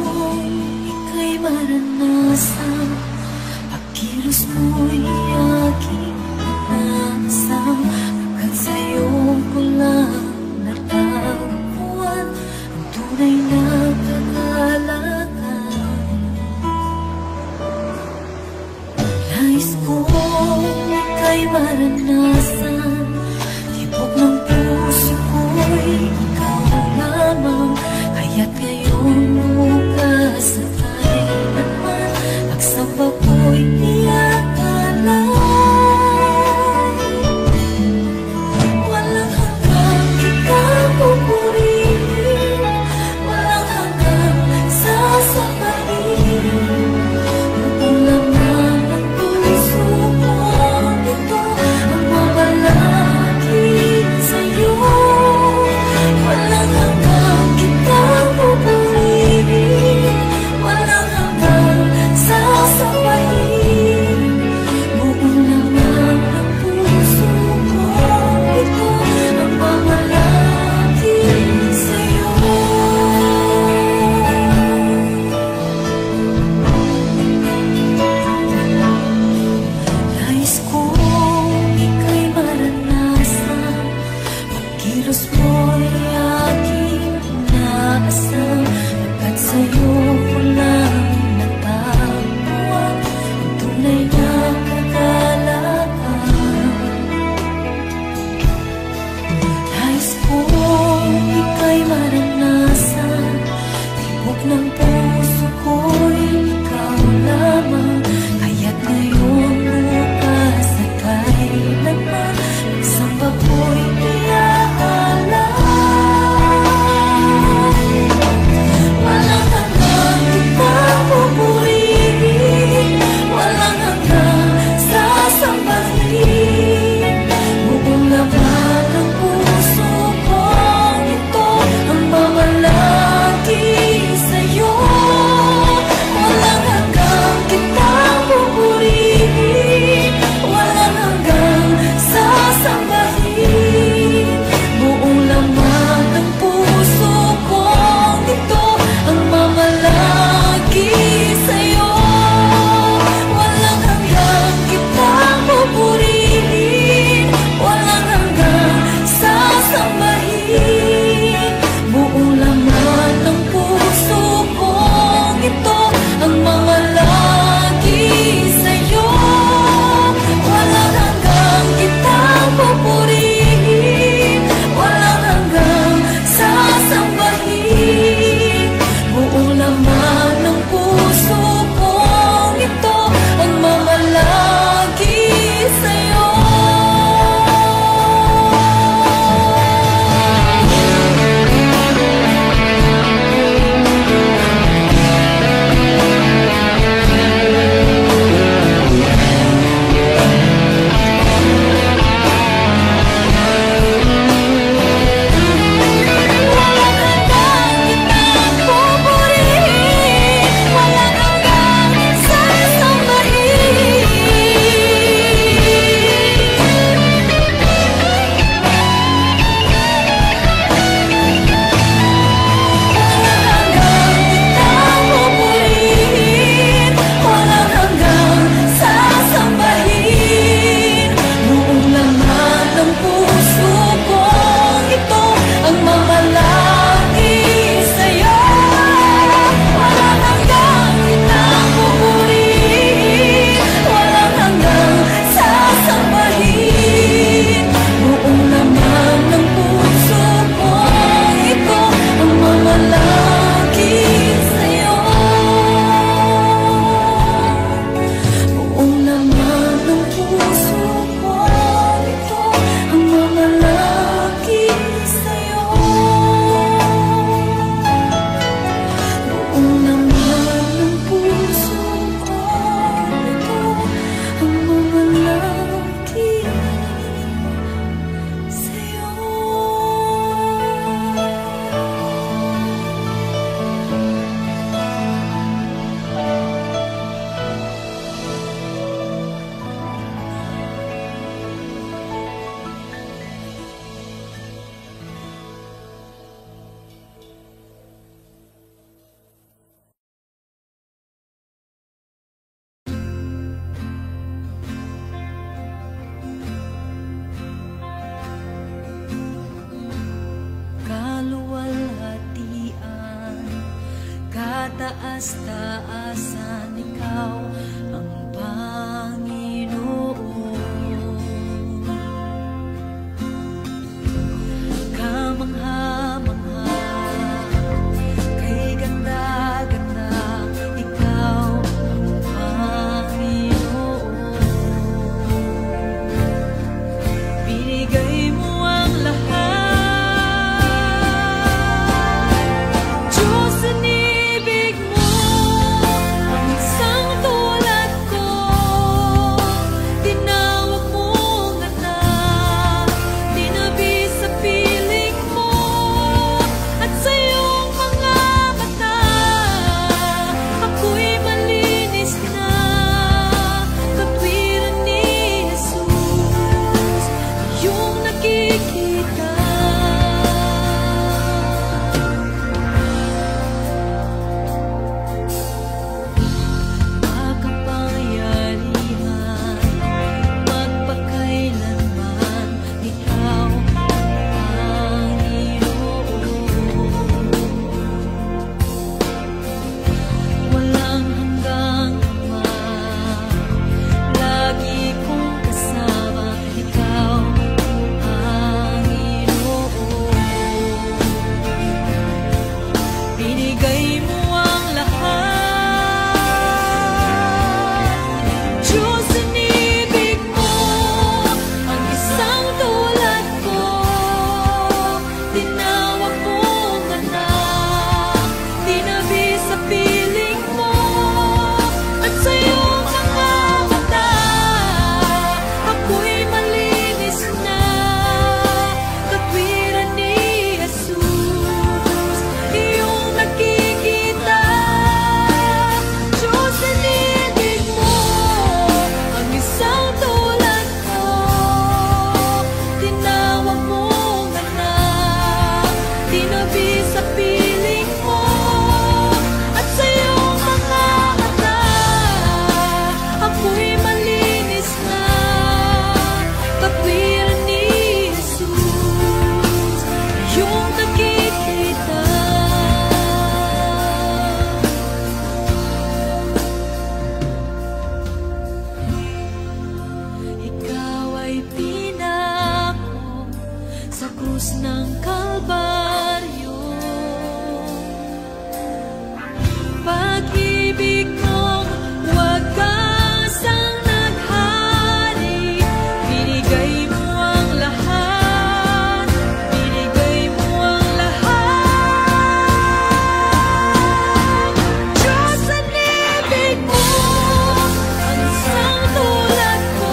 kong ika'y maranasan, pagkilos mo'y aking inasam, hanggang sa'yo ko lang natagpuan ang tunay na kagalakan. Nais kong ika'y maranasan, tibok ng puso ko'y ikaw lamang, kaya't ngayon bukas at kailanman pagsamba ko'y iaalay. Walang hanggang kitang pupurihin, walang hanggang sasabayin. Buong laman ng puso ko ito ang mamalagi sa'yo. Walang hanggang kitang pupurihin, walang hanggang sasabayin. Buong laman ng puso ko ito ang mamalagi sa'yo. Nais kong ika'y maranasan, pagkilos mo'y aking inaasam, hanggat sa'yo ko lang natagpuan ang tunay na kagalakan. Nais kong ika'y maranasan, tibok ng puso ko'y ikaw lamang, kaya't ngayon bukas at kailanman pagsamba ko'y iaalay. Walang hanggang kitang pupurihin, walang hanggang sasambahin. Buong laman ng puso ko ito ang mamalagi sa'yo. Walang hanggang kitang pupurihin, kataas-taasan, ikaw ang Panginoon. Kamangha-mangha, kay ganda-ganda, ikaw ang Panginoon. Binigay mo ang lahat, Diyos, inibig mo ang isang tulad ko. Tinawag mong anak, tinabi sa piling mo, at sa iyong mga mata ako'y malinis na. Katwiran ni Jesus, iyong nakikita. Makapangyarihan, magpakailanman, ikaw ang Panginoon. Walang hanggang ama, lagi kong kasama, ikaw ang Panginoon. Binigay mo ang lahat, Diyos, inibig mo ang isang tulad ko. Tinawag mong anak, tinabi sa piling mo, at sa iyong mga mata ako'y malinis na. Katwiran ni Jesus, iyong nakikita. Diyos, inibig mo ang isang tulad ko. Tinawag mong anak, tinabi sa piling mo, at sa iyong mga mata ako'y malinis na. Katwiran ni Jesus, iyong nakikita. Ikaw ay pinako sa krus ng Kalbaryo. Pag-ibig mong wagasang naghari, binigay mo ang lahat, binigay mo ang lahat. Diyos, inibig mo ang isang tulad ko.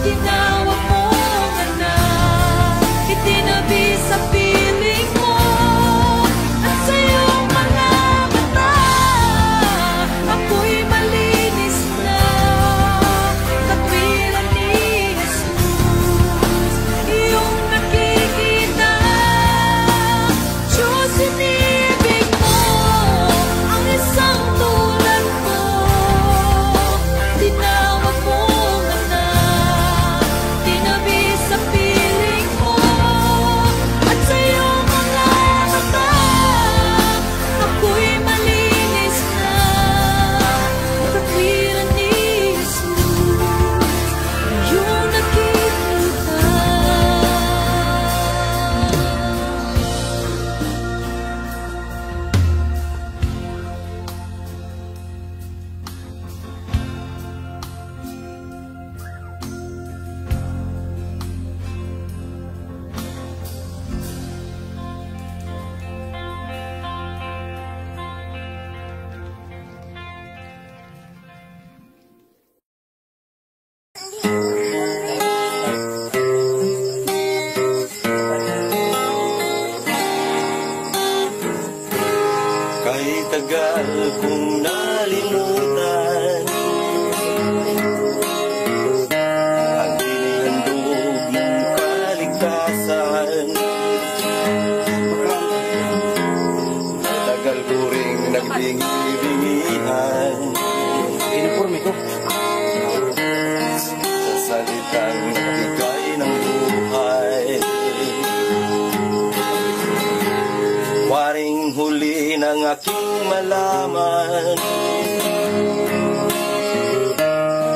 Tinawag mong anak, itinabi sa piling mo, at sa iyong mga mata ako'y malinis na. Katwiran ni Jesus, iyong nakikita. Diyos, inibig mo ang isang tulad ko. Tinawag mong anak, tinabi sa piling mo, at sa iyong mga mata ako'y malinis na. Katwiran ni Jesus, iyong nakikita. Kahit tagal kong nalimutan ang inihandog mong kaligtasan, tagal ko ring nagbingi-bingihan sa salitang nagbigay ng buhay. Waring huli ng aking malaman.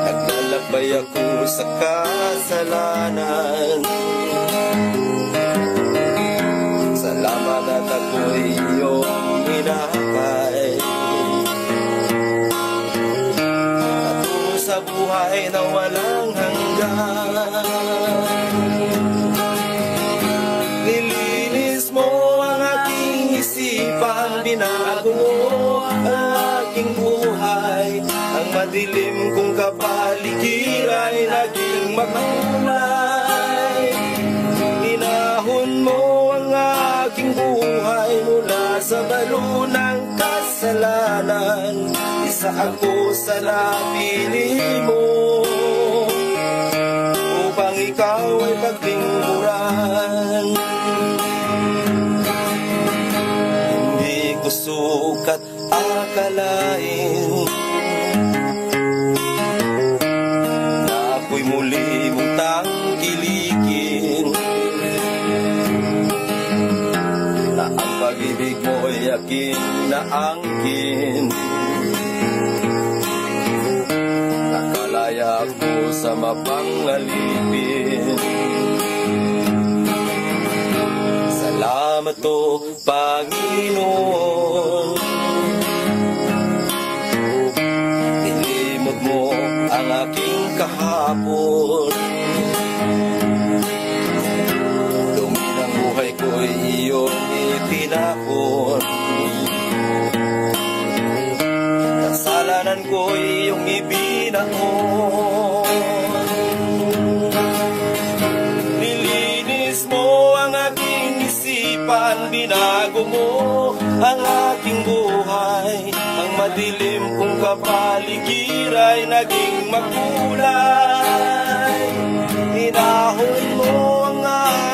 Naglalakbay ako sa kasalanan. Salamat at ako'y iyong inakay. Patungo sa buhay na walang hanggan. Nilinis mo ang aking isipan, binago mo ang aking buhay. Ang madilim kong kapaligiran ay naging makulay. Inahon mo ang aking buhay mula sa balo ng kasalanan. Isa ako sa napili mo upang ikaw ay paglingkuran. Hindi ko sukat akalain na ako'y muli mong tangkilikin, na ang pag-ibig mo'y aking naangkin. Nakalaya ako sa mapangalipin. Salamat o Panginoon, nilimot mo ang aking kahapon. Dumi ng buhay ko'y iyong itinapon. Kasalanan ko'y iyong ibinaon. Nilinis mo ang aking isipan, binago mo ang aking buhay. Ang madilim kong kapaligiran ay naging makulay. Inahon mo ang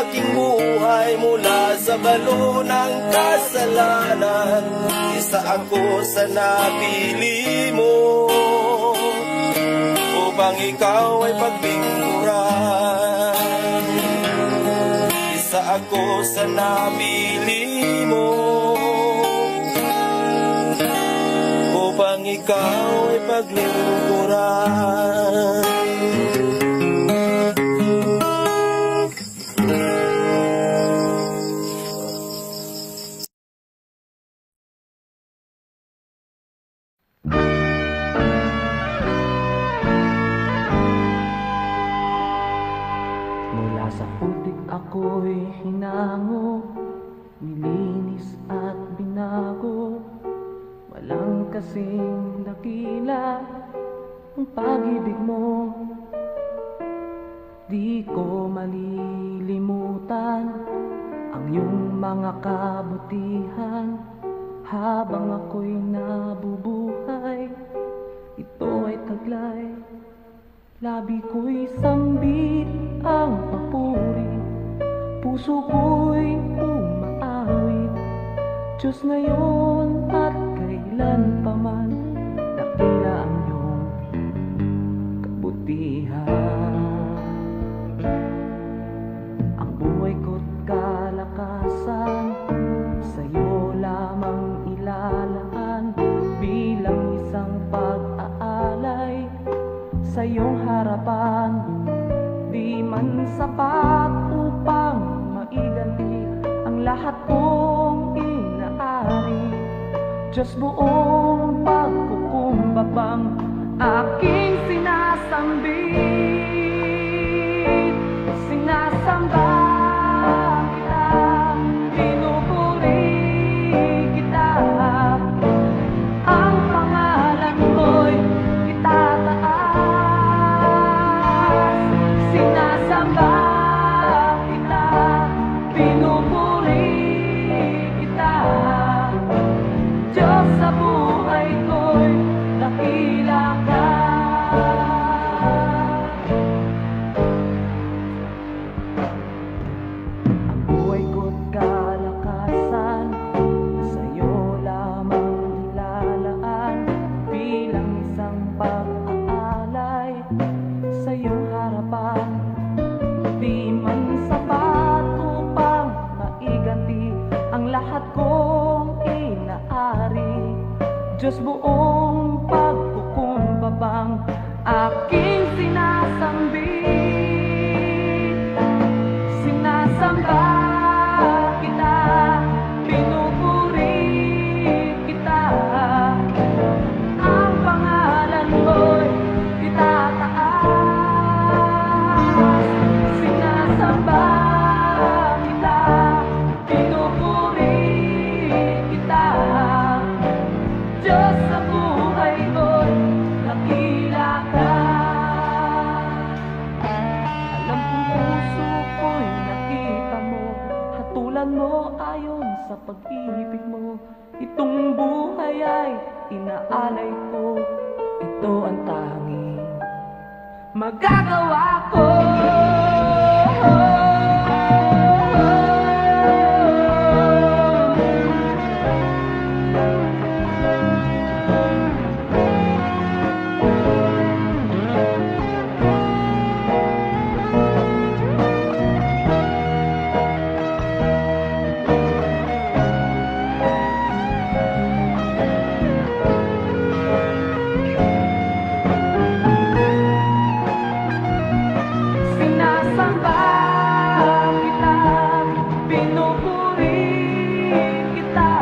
aking buhay mula sa balo ng kasalanan. Isa ako sa napili mo upang ikaw ay paglingkuran. Isa ako sa napili mo upang ikaw ay paglingkuran. Mula sa putik ako'y hinango, nilinis at binago. Walang kasing dakila ang pag-ibig mo. Di ko malilimutan ang iyong mga kabutihan. Habang ako'y nabubuhay, ito ay taglay. Labi ko'y sambit ang papuri, puso ko'y umaawit. Diyos ngayon at kailan pa man, dakila ang iyong kabutihan. Ang buhay ko't kalakasan, sa'yo lamang ilalaan. Bilang isang pag-aalay sa iyong harapan, di man sapat upang maiganti ang lahat kong inaari. Diyos, buong pagkukumbabang aking sinasambit. Sinasamba kita, pinupuri kita. Ang pangalan mo'y itataas. Sinasamba kita, pinupuri kita. Diyos, sa buhay ko'y dakila ka. Ang buhay ko't kalakasan, sa'yo lamang ilalaan. Bilang isang pag-aalay sa iyong harapan, di man sapat upang maiganti ang lahat kong inaari. Diyos buong pagkukumbabang aking sinasambit. Sinasamba kita, pinupuri kita, ang pangalan mo'y itataas. Sinasamba kita, pinupuri kita, Diyos sa buhay ko'y dakila ka. Alam kong puso ko'y nakita mo, hatulan mo ayon sa pag-ibig mo. Itong buhay ay inaalay ko, ito ang tanging magagawa ko. Sinasamba kita, pinupuri kita,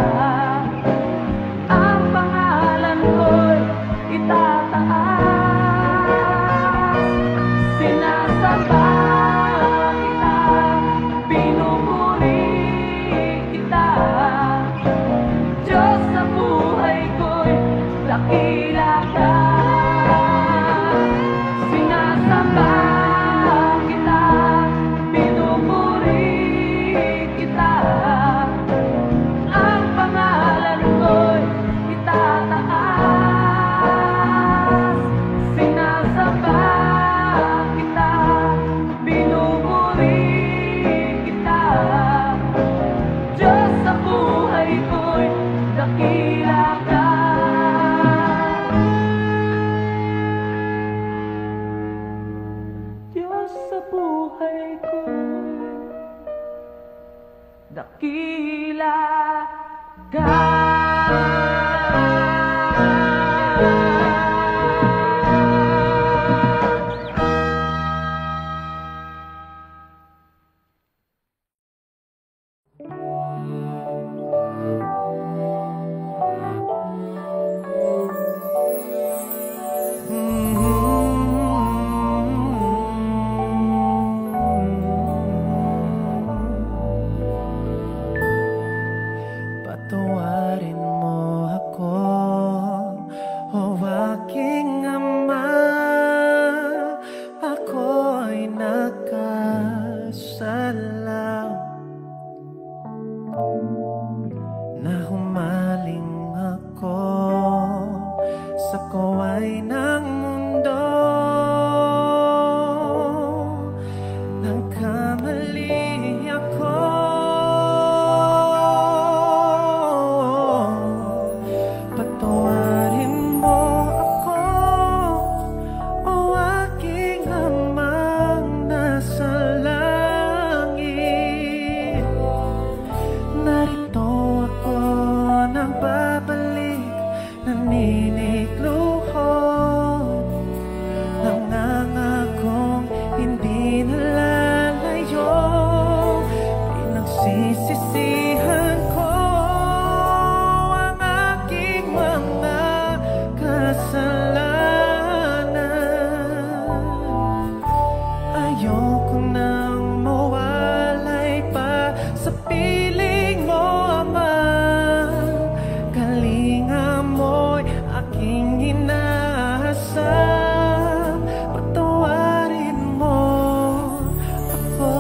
ang pangalan ko'y itataas. Sinasamba kita, pinupuri kita, Diyos sa buhay ko'y dakila ka. Sinasamba kita, pinupuri kita, ang pangalan ko'y itataas. Sinasamba kita, pinupuri kita, Diyos sa buhay ko'y dakila ka. Diyos sa buhay ko'y dakila ka. Patawarin mo ako, o aking Ama. Ako'y nagkasala na humaling ako sa kaway ng mundo. Nagkamali ako, patawarin mo ako, o aking Amang nasa langit. Narito ako nang babalik, naninikluhod, nangangakong hindi nalalayo. Pinagsisisihan ko ang aking mga kasalanan. Ayoko nang mawalay pa sa piling mo, Ama. Kalinga mo'y aking inaasam. Patawarin mo ako.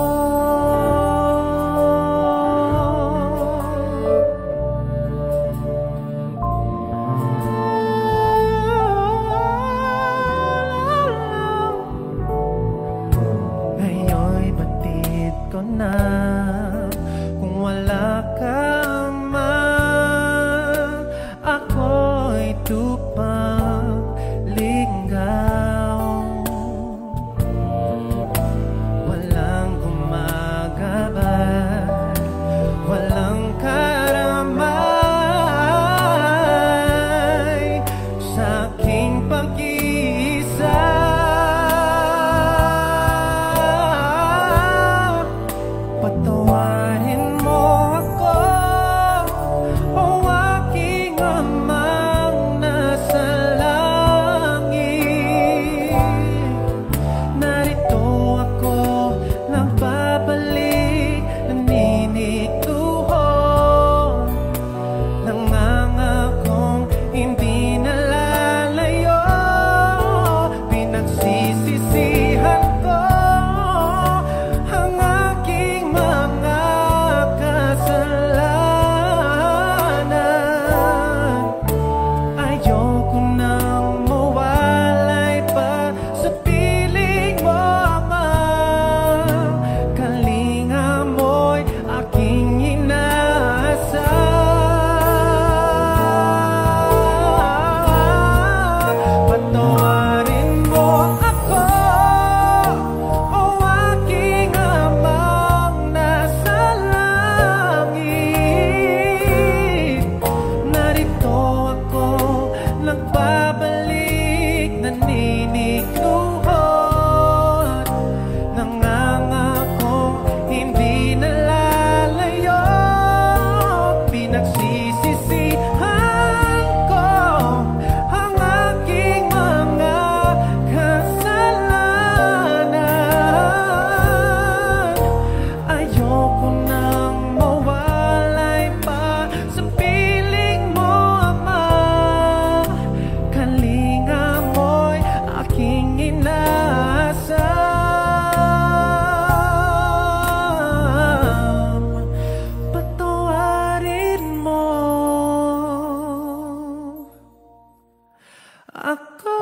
Ngayon'y batid ko na kung wala ka, Ama. Ako'y tupang ligaw, walang gumagabay, walang karamay. Ako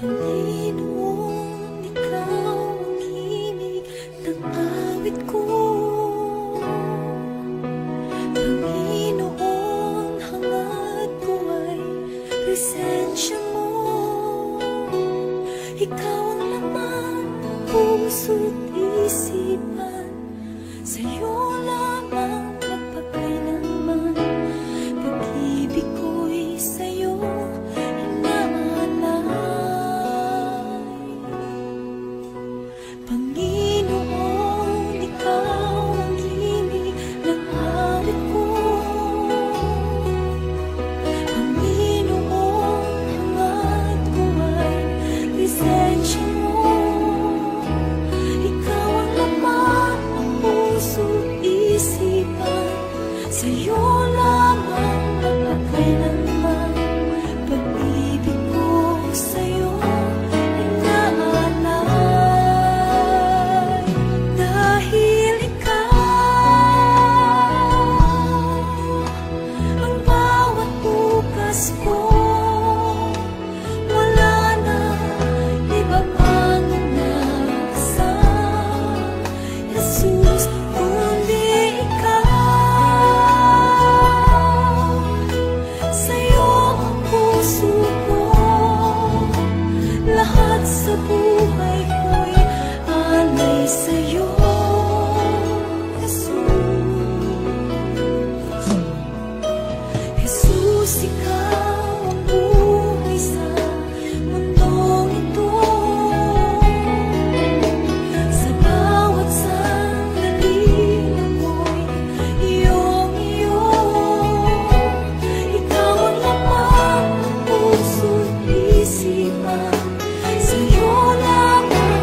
Panginoon, ikaw ang himig ng awit ko. Panginoon, hangad ko ay presensya mo. Ikaw ang laman ng puso't isipan, sa'yo lamang magpakailanman. Pag-ibig ko'y sa'yo inaalay. Panginoon, ikaw ang himig ng awit ko. Panginoon, hangad ko ay presensya mo. Ikaw ang laman ng puso't isipan, sa'yo lamang magpakailanman. Pag-ibig ko sa'yo inaalay. Dahil ikaw ang bawat bukas ko, wala na iba pang nasa Jesus, kundi ikaw. Sa'yo ang puso ko, lahat sa buhay ko'y alay sa'yo, Jesus. Jesus, ikaw ang buhay sa mundong ito. Sa bawat sandali ako'y iyong-iyo. Ikaw ang laman ng puso't isipan, sa'yo lamang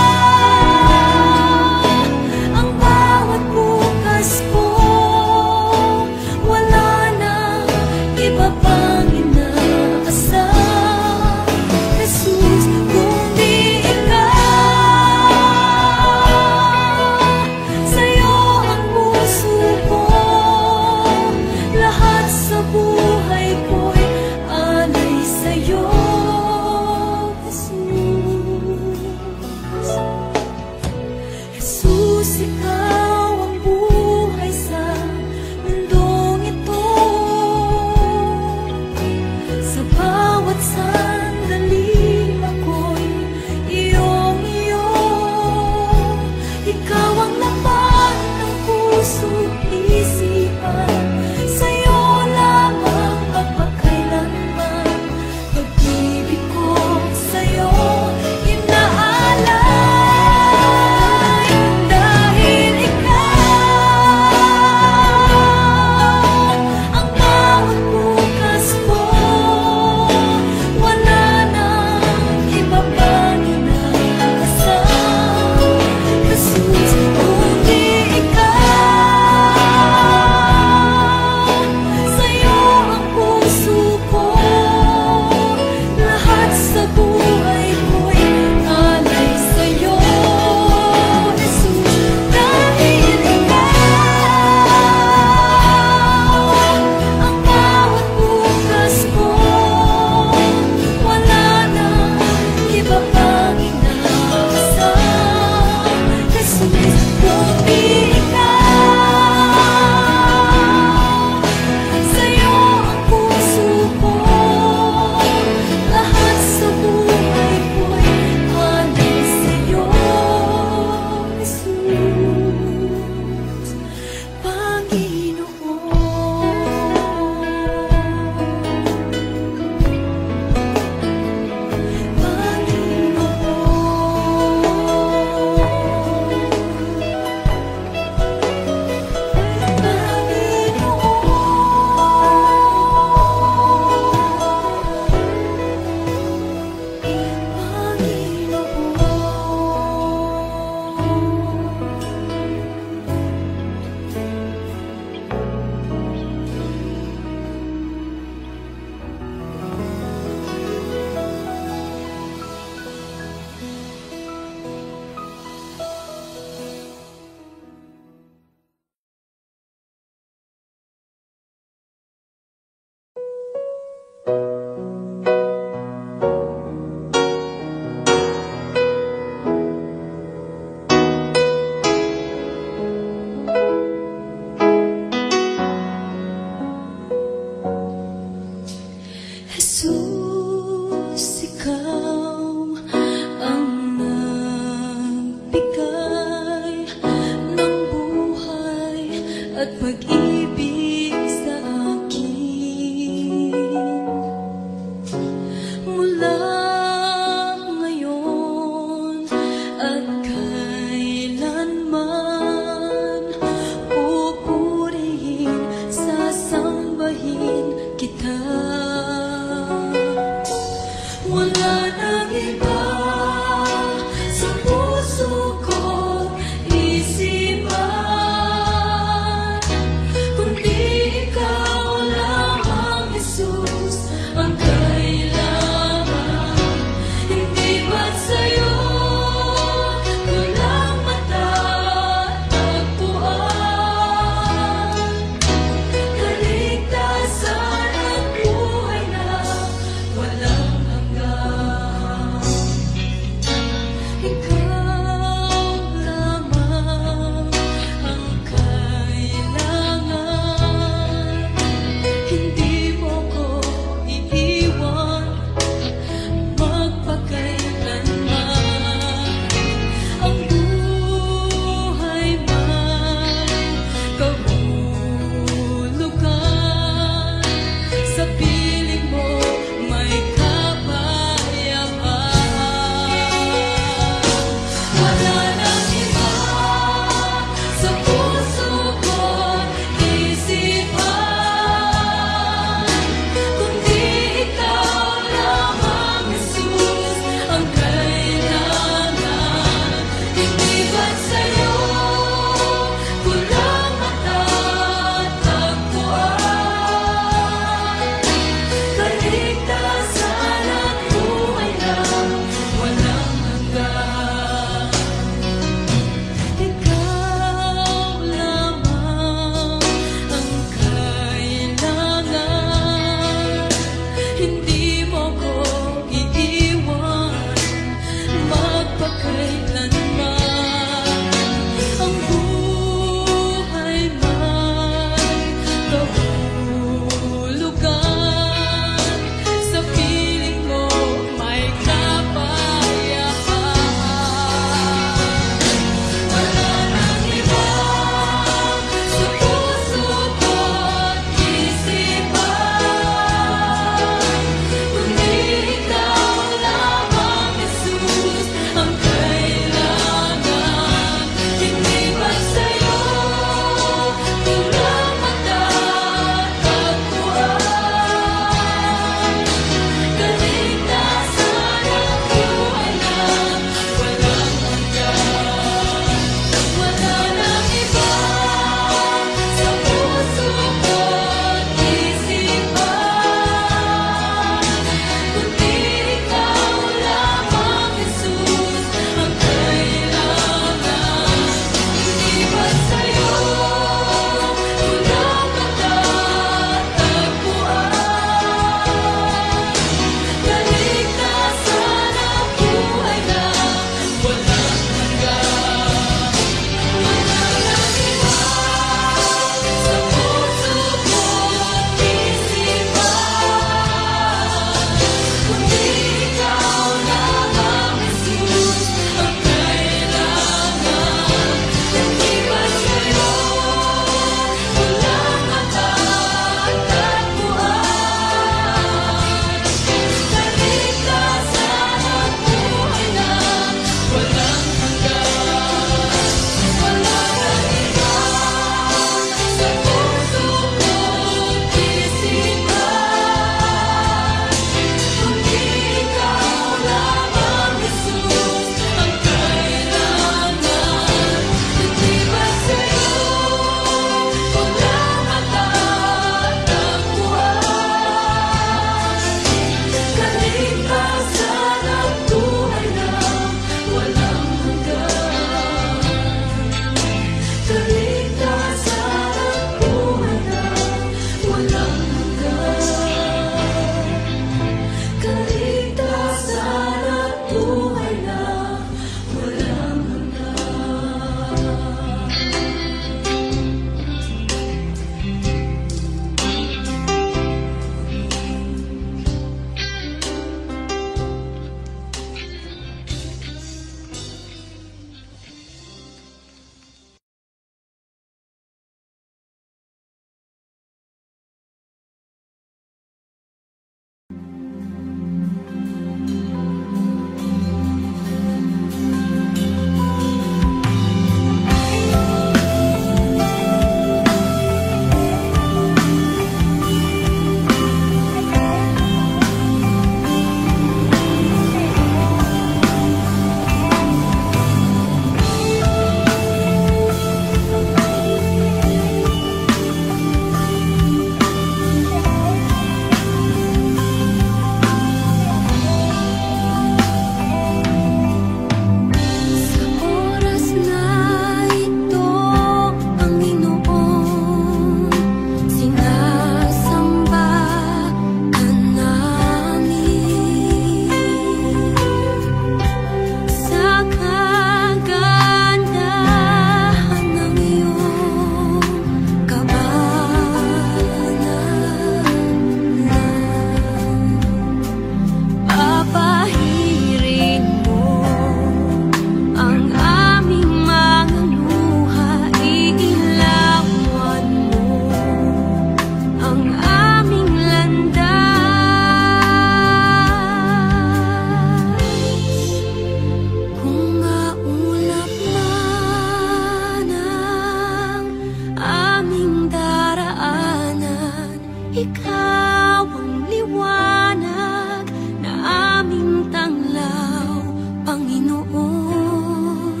Panginoon,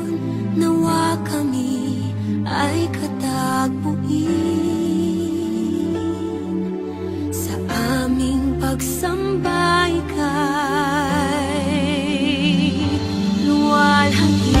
nawa kami ay katagpuin sa aming pagsambay kay luwalhati.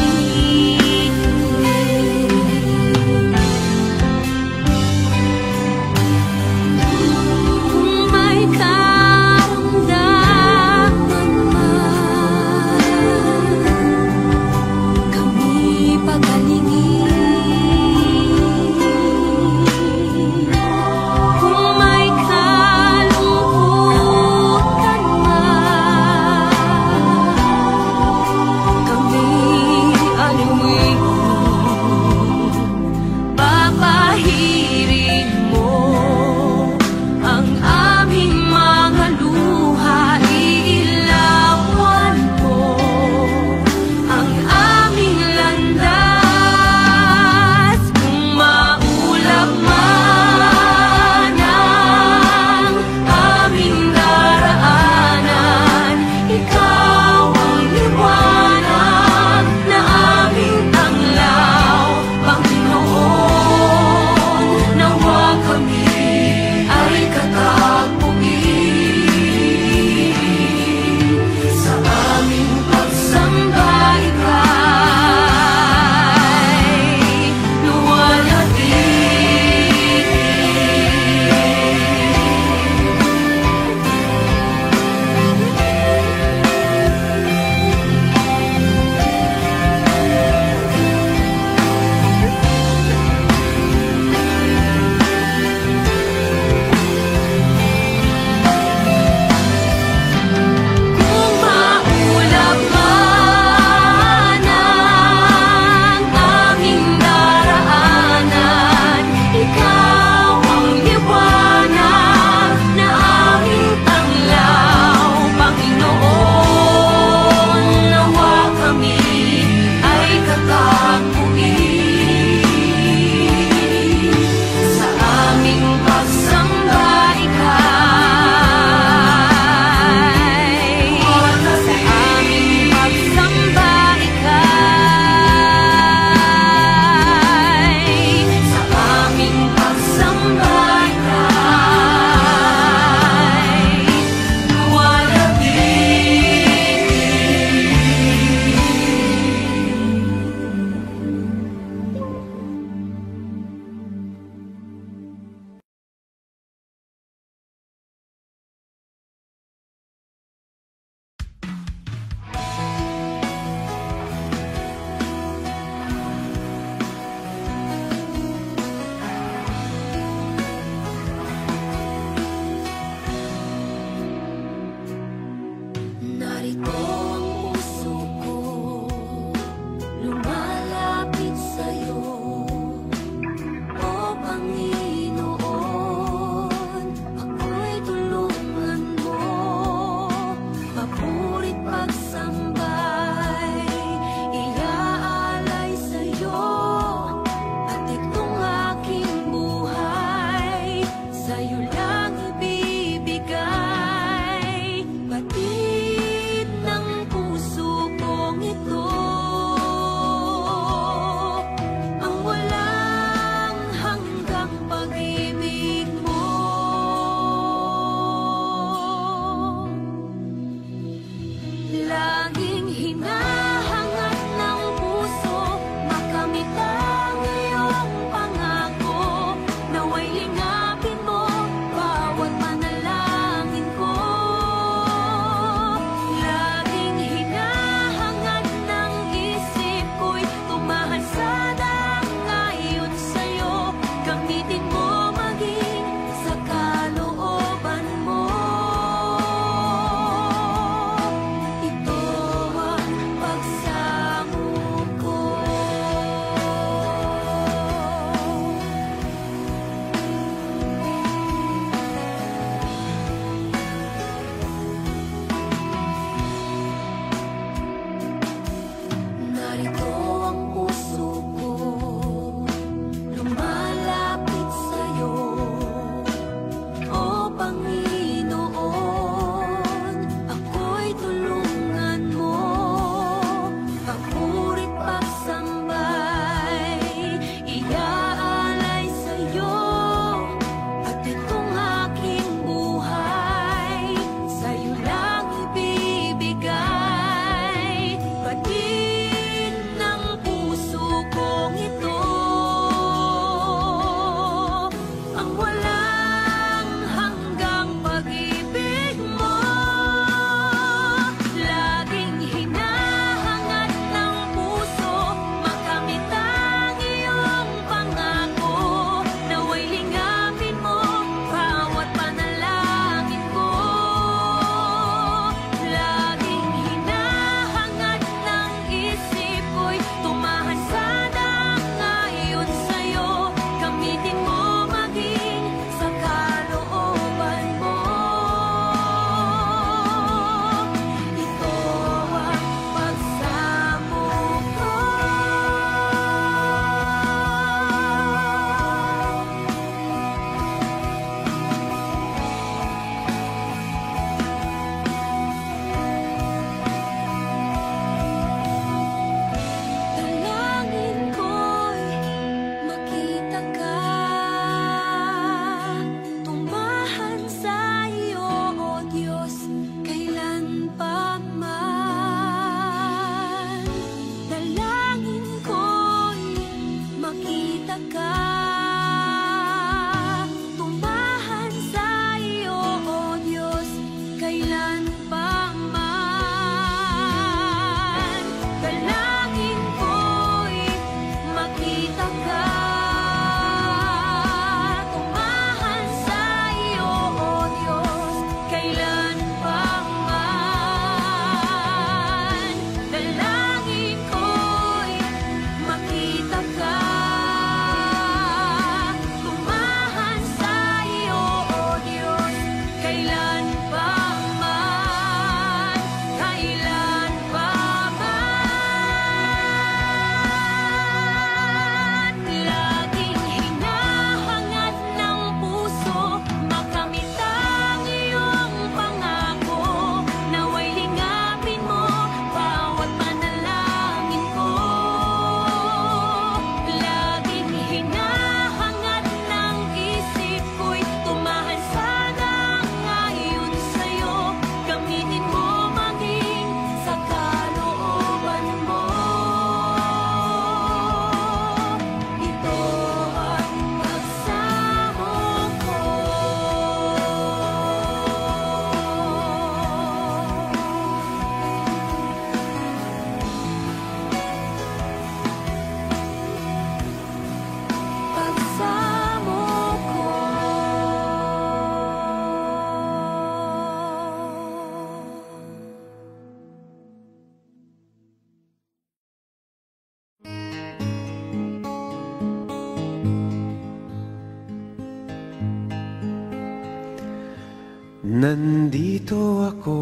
Nandito ako,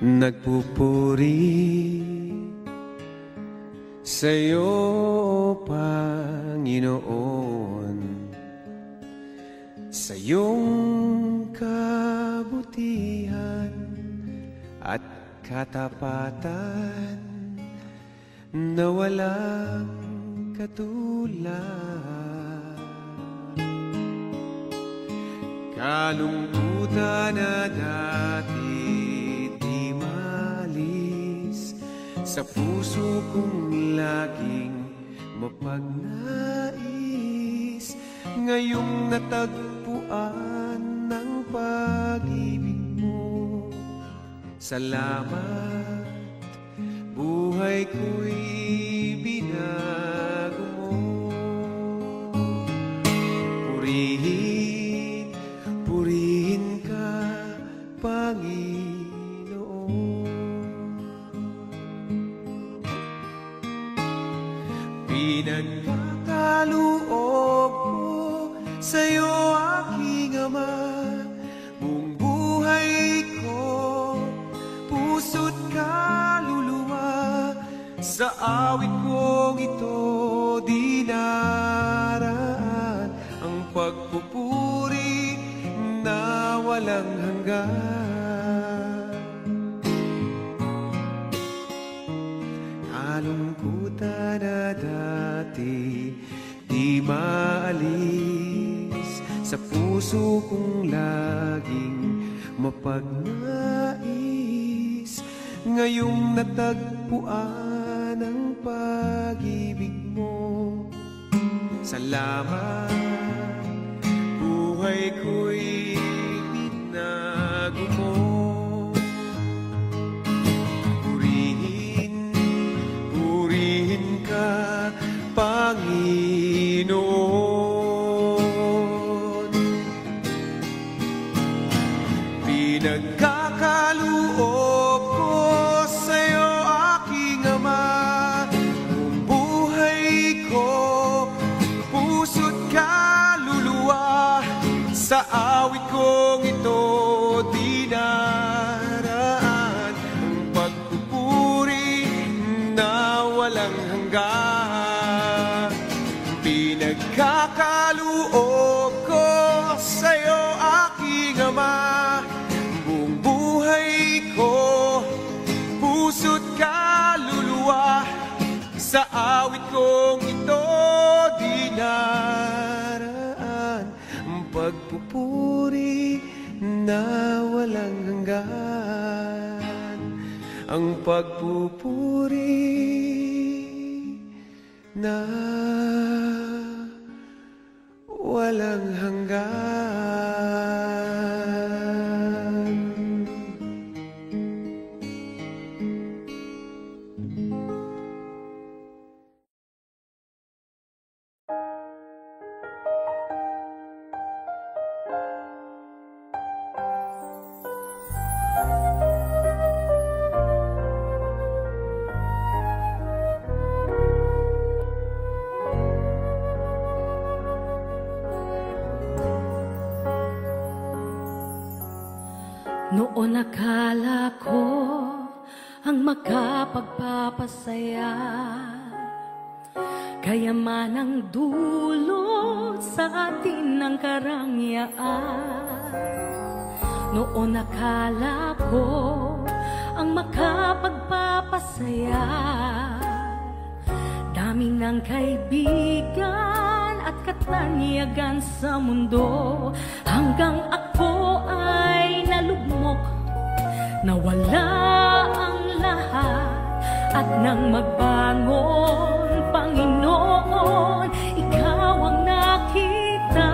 nagpupuri sa'yo, Panginoon, sa iyong kabutihan at katapatan na walang katulad. Kalungkutan na dati di malis sa puso kong laging mapagnais, ngayong natagpuan ng pag-ibig mo. Salamat, buhay ko'y binago mo. Purihin, purihin ka, Panginoon. Pinagkakaloob ko sa'yo, aking Ama, buong buhay ko, puso't kaluluwa. Sa awit kong ito dinaraan ang pagpupuri na walang hanggan. Kalungkutan na dati di maalis sa puso kong laging mapagnais, ngayong natagpuan ang pag-ibig mo. Salamat, buhay ko'y binago mo. Purihin, purihin ka, Panginoon. Pinagkakaloob ko sa'yo, aking Ama, buong buhay ko, puso't kaluluwa. Sa awit kong ito dinaraan ang pagpupuri na walang hanggan. Pinagkakaloob ko sa'yo, aking Ama, buong buhay ko, puso't kaluluwa. Sa awit kong ito dinaraan ang pagpupuri na walang hanggan. Ang pagpupuri na walang hanggan. Noon akala ko ang makapagpapasaya, kayaman ang dulot sa atin ng karangyaan. Noon akala ko ang makapagpapasaya, dami ng kaibigan at katanyagan sa mundo, hanggang ako ay nalugmok, nawala ang lahat. At nang magbangon, Panginoon, ikaw ang nakita.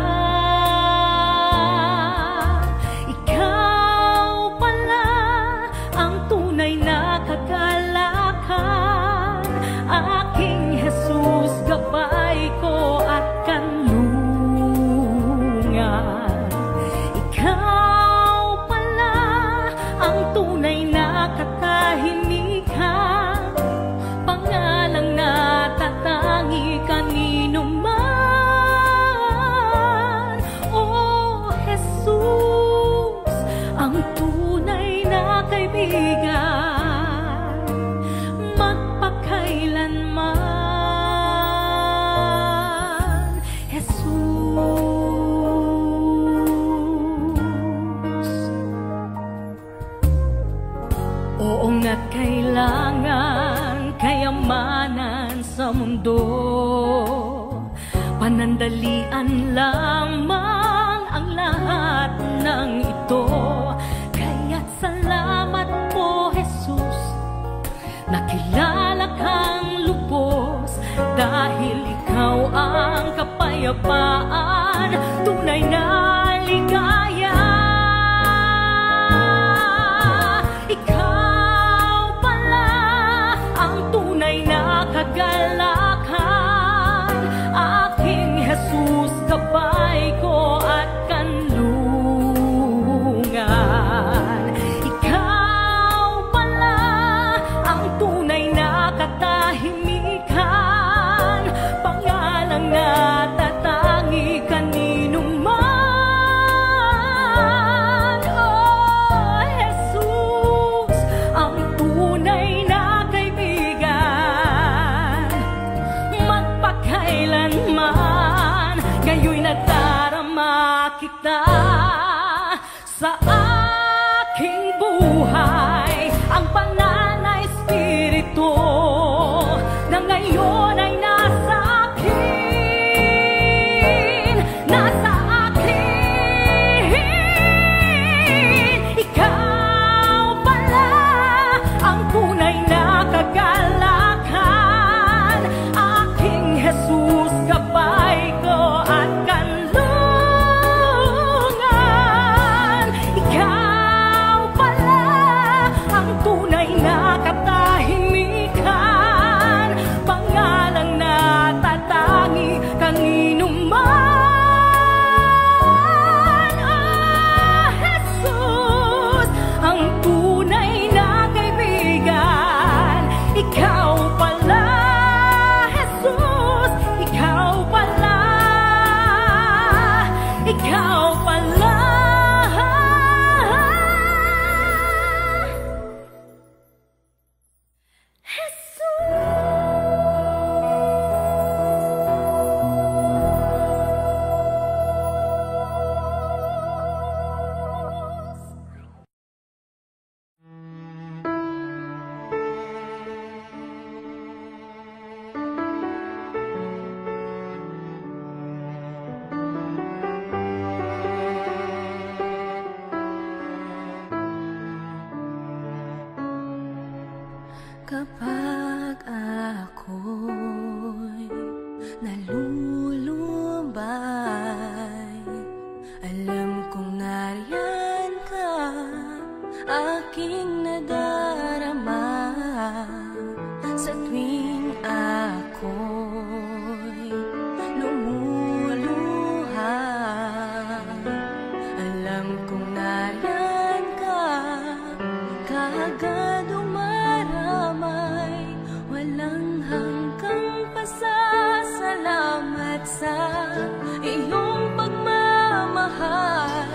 Ikaw pala ang tunay na kagalakan, aking Jesus, gabay ko at kanlungan. Ikaw pala ang tunay na katahimikan, pangalang natatangi kanino man. kaibigan, magpakailanman, Jesus. Oo nga't kailangan kayamanan sa mundo, panandalian lamang ang lahat ng ito. Kaya't salamat po, Jesus, nakilala kang lubos, dahil ikaw ang kapayapaan, tunay na ligaya. Ikaw pala ang tunay na kagalakan, aking Jesus, gabay ko at kanlungan. Ikaw pala ang tunay na katahimikan, pangalang natatangi kanino man. Oh, Jesus, ang tunay na kaibigan, magpakailanman, ngayon nadarama kita sa aking buhay, ang banal na Espiritu na ngayon ay nasa akin, nasa akin. Ikaw pala ang tunay na kagalakan, aking Jesus, gabay ko at kanlungan. Ikaw pala ang tunay na katahimikan, pangalang natatangi kanino man. Ah, Jesus, ang tunay na kaibigan, ikaw pala, Jesus, ikaw pala, ikaw pala. Kapag ako'y nalulumbay, alam kong nariyan ka, aking nadarama. Sa tuwing ako'y lumuluha, alam kong nariyan ka, kaagad umaramay, walang hanggang pasasalamat sa iyong pagmamahal,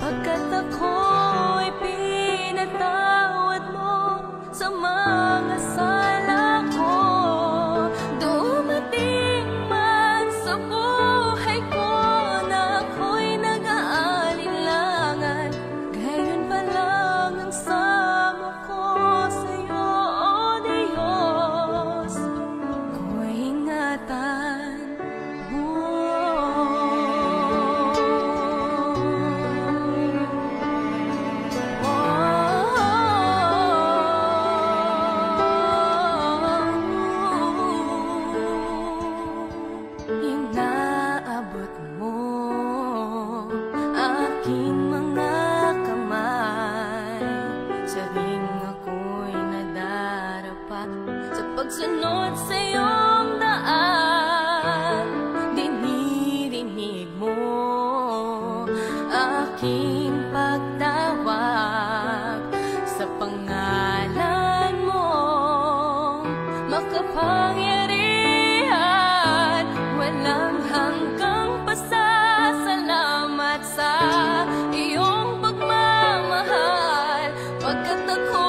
pagkat ako'y pinatawad mo sa mga sala ko. Dumating man sa buhay ko na ako'y nag-aalinlangan, gayon pa lang ang samo ko sa'yo, O Diyos, ko'y ingatan mo. Yung naabot mo aking mga kamay, sabing ako'y nadarapa sa pagsunod sa iyong daan. Dinirinig mo aking pagtawag sa pangalan mo, makapangyarihan, walang hanggang pasasalamat sa iyong pagmamahal, pagkat ako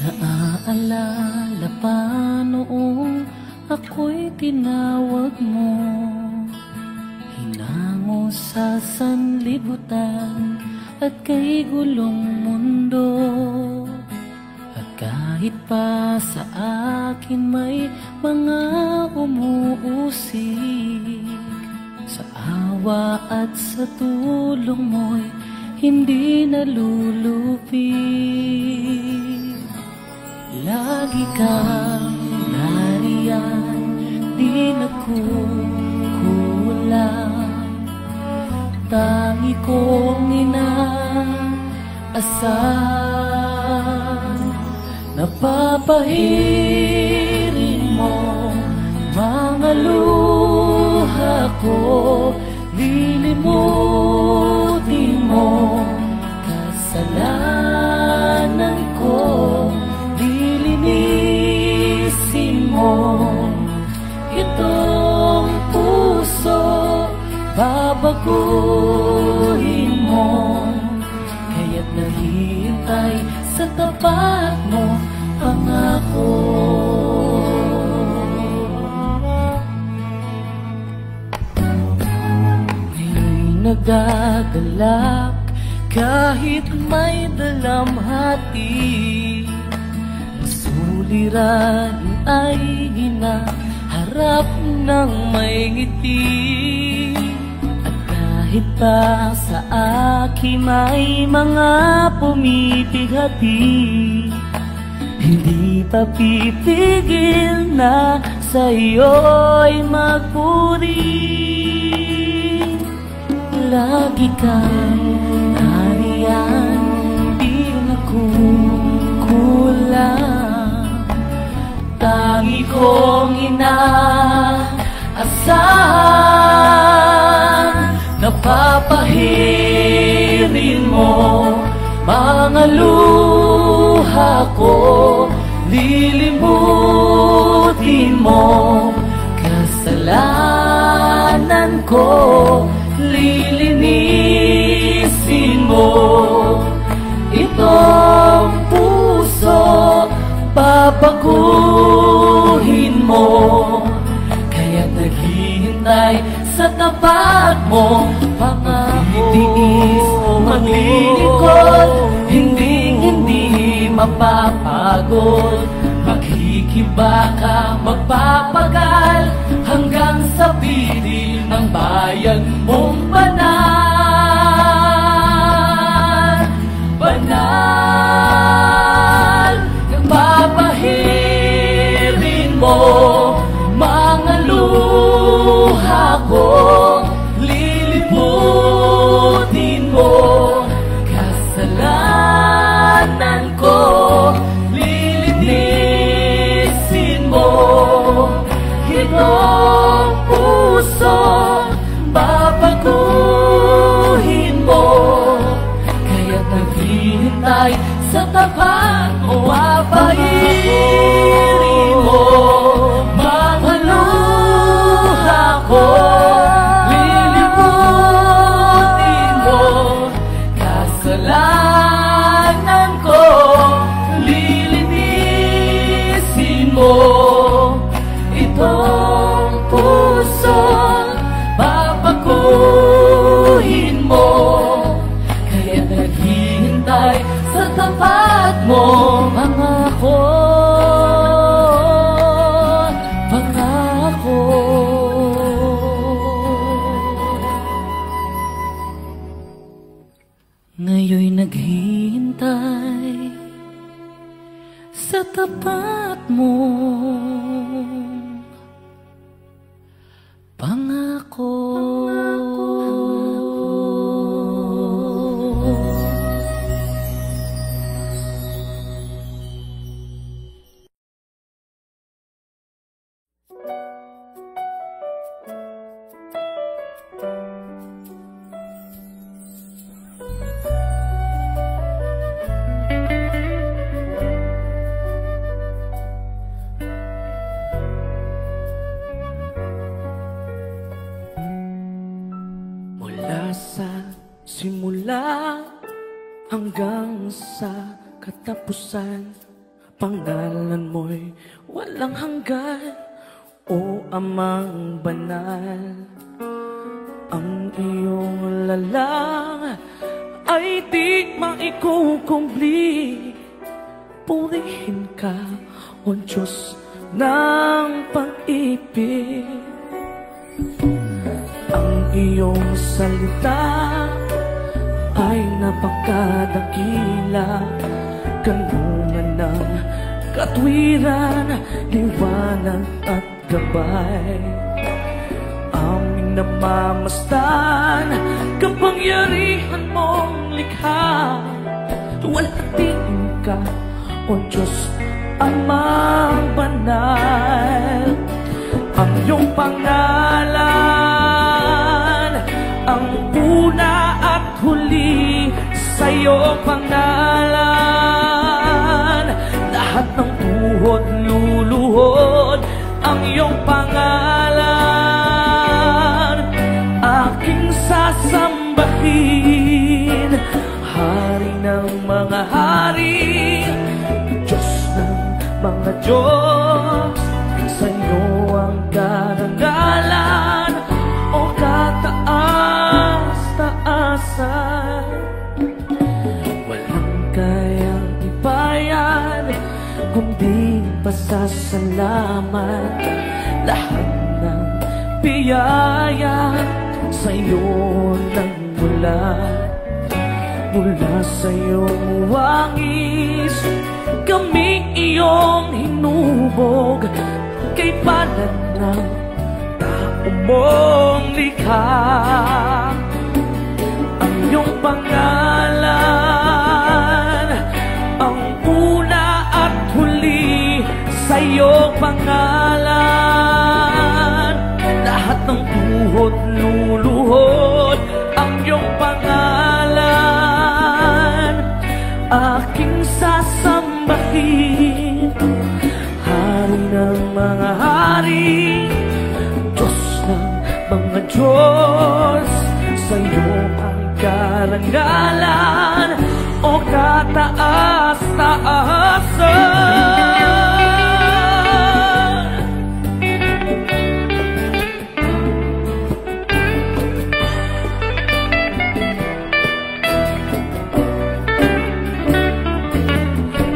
Naaalala pa noong ako'y tinawag mo, hinango sa sanlibutan at kay gulong mundo. At kahit pa sa akin may mga umuusig, sa awa at sa tulong mo'y hindi nalulupig. Lagi kang nariyan, di nagkukulang. Tangi kong inaasahan, napapahirin mo mga luha ko. Lilimutin mo kasalanan ko, lilinisin mo itong puso, babaguhin mo. Kaya't naghihintay sa tapat mo, pangako. Nagagalak kahit may dalamhati, suliran ay hinaharap ng may ngiti. At kahit pa sa akin may mga pumipighati, hindi pa pipigil na sa'yo'y magpuri. Lagi kang nariyan, di nagkukulang. Tangi kong inaasahan, napapahirin mo mga luha ko. Lilimutin mo kasalanan ko, lilinisin mo itong puso, babaguhin mo. Kaya't naghihintay sa tapat mo, pangako. Maglilingkod, hindi mapapagod. Maghihikibaka, magpapagal hanggang sa piling ng bayan mong banal. Banal, nagpapahirin mo mga luha ko. Lilimutin mo kasalanan ko, lilinisin mo itong puso, babaguhin mo. Kaya't naghihintay sa tapat mo, papahirin mo mga luha ko. Lilimutin mo kasalanan ko, lilinisin mo itong puso, babaguhin mo. Kaya naghihintay sa tapat mo, pangako, pangako. Ngayon'y naghihintay sa tapat mo, pangako. Simula hanggang sa katapusan, Pangalan mo'y walang hanggan, o Amang banal. Ang iyong lalang ay di maikukumpli. Purihin ka, o Diyos ng pag-ibig. Ang iyong salita ay napakadakila, kanungan ng katwiran, liwanag at gabay. Aming namamastan, kapangyarihan mong likha. Luwalhatiin ka, o Diyos Amang banal. Ang iyong pangalan, ang una at huli, sa iyong pangalan lahat ng tuhod luluhod. Ang iyong pangalan aking sasambahin, Hari ng mga hari, Diyos ng mga Diyos. Sa iyo ang karangalan, o kataas-taasan. Walang kayang ibayan, kundi pasasalamat. Lahat ng biyaya sa iyo nagmula. Mula sa iyong wangis, kami iyong hinubog. Kay palad ng tao mong likha. Ang iyong pangalan, ang una at huli, sa iyong pangalan lahat ng tuhod luluhod. Ang iyong pangalan aking sasambahin, Hari ng mga hari, Diyos ng mga Diyos. Sa iyo ang karangalan, o kataas-taasan.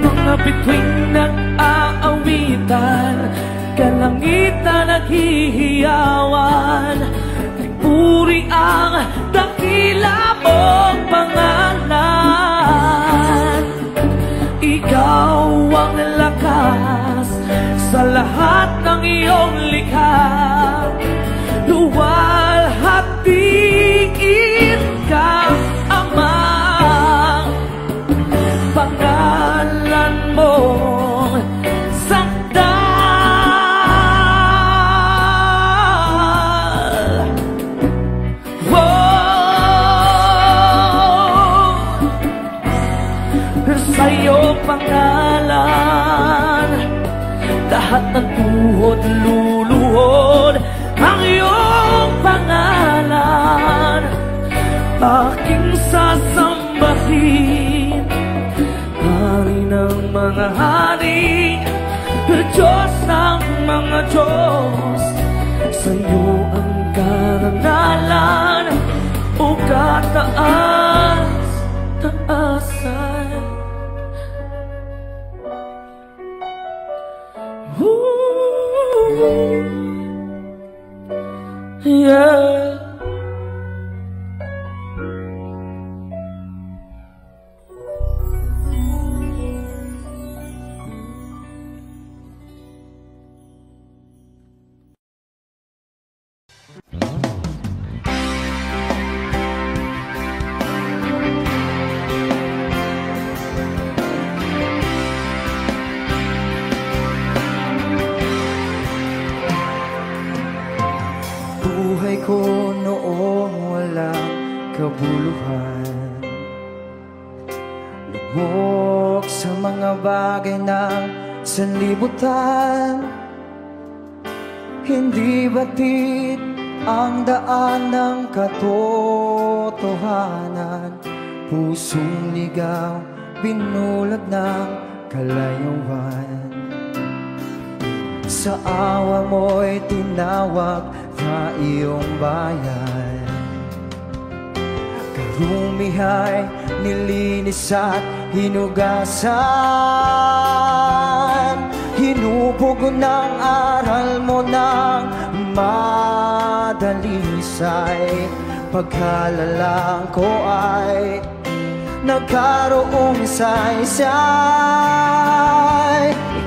Mga bituing nag-aawitan, kalangitan naghihiyawan. Puri ang dakila mong pangalan. Ikaw ang lakas sa lahat ng iyong likha. Luwalhatiin ka, Ama. Pangalan mo sa iyong pangalan lahat ng tuhod luluhod. Ang iyong pangalan aking sasambahin, Hari ng mga hari, Diyos ng mga Diyos. Sa iyo ang karangalan, o kataas-taasan. Yeah. Buhay ko noong walang kabuluhan, lubog sa mga bagay ng sanlibutan. Hindi batid ang daan ng katotohanan, pusong ligaw, binulag ng kalayuan. Sa awa mo'y tinawag na iyong bayan. Karumihay nilinis at hinugasan. Hinubog ng aral mo ng madalisay. Pagkalalang ko ay nagkaroong saysay.